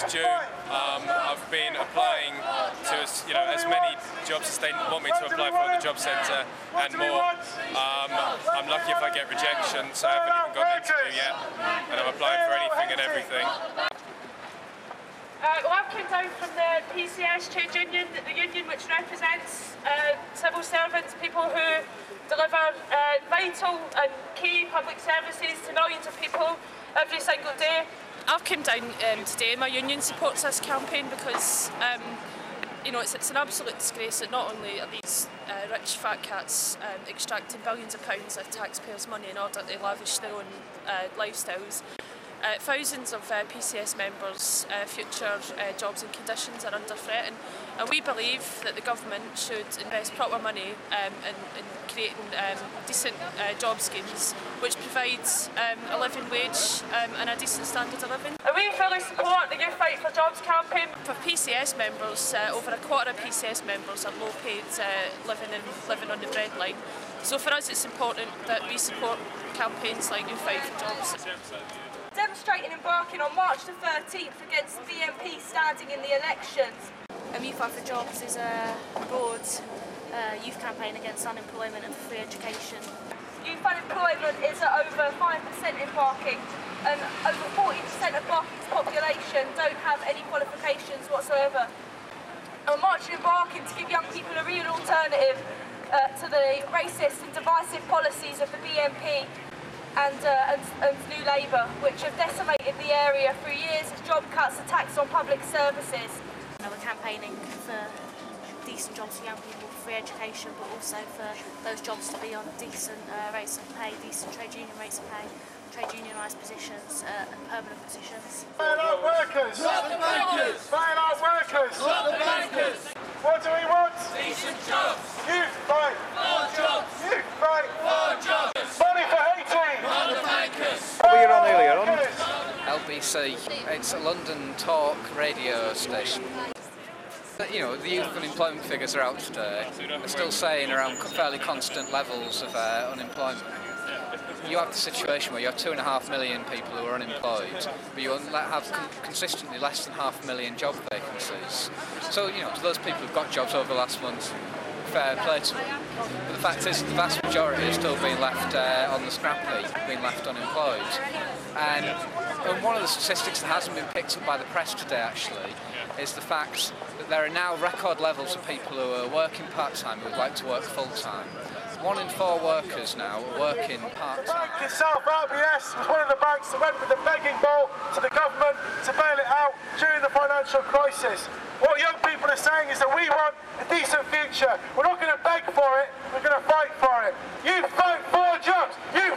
since June. I've been applying to as many jobs as they want me to apply for at the job centre and more. I'm lucky if I get rejection, so I haven't even got an interview yet, and I'm applying for anything and everything. Well, I've come down from the PCS trade union, the union which represents civil servants, people who deliver vital and key public services to millions of people every single day. I've come down today. My union supports this campaign because it's an absolute disgrace that not only are these rich fat cats extracting billions of pounds of taxpayers' money in order to lavish their own lifestyles. Thousands of PCS members' future jobs and conditions are under threat, and we believe that the government should invest proper money in creating decent job schemes which provides a living wage and a decent standard of living. We fully support the Youth Fight For Jobs campaign. For PCS members, over a quarter of PCS members are low paid, living on the breadline. So for us it's important that we support campaigns like Youth Fight For Jobs. Demonstrating and embarking on March the 13th against the BNP standing in the elections. Youth Fight For Jobs is a broad youth campaign against unemployment and free education. Youth unemployment is at over 5% in Barking, and over 40% of Barking's population don't have any qualifications whatsoever. And we're marching and embarking to give young people a real alternative to the racist and divisive policies of the BNP and New Labour, which have decimated the area through years of job cuts and tax on public services. We're campaigning for decent jobs for young people, free education, but also for those jobs to be on decent rates of pay, decent trade union rates of pay, trade unionised positions and permanent positions. Bail out workers! Not the bankers! Bail out workers! Not the bankers! What do we want? Decent jobs! Youth Fight For Jobs! Youth Fight For Jobs! Money for Haiti! Not the bankers! What were you on earlier on? LBC. It's a London talk radio station. The youth unemployment figures are out today. They're still saying around fairly constant levels of unemployment. You have the situation where you have 2.5 million people who are unemployed, but you have consistently less than 500,000 job vacancies. So, to those people who've got jobs over the last month, fair play to them. But the fact is, the vast majority are still being left on the scrap heap, being left unemployed. And one of the statistics that hasn't been picked up by the press today, actually, is the fact that there are now record levels of people who are working part-time who would like to work full-time. 1 in 4 workers now are working part-time. The bank itself, RBS, was one of the banks that went with the begging bowl to the government to bail it out during the financial crisis. What young people are saying is that we want a decent future. We're not going to beg for it, we're going to fight for it. You fight for jobs! You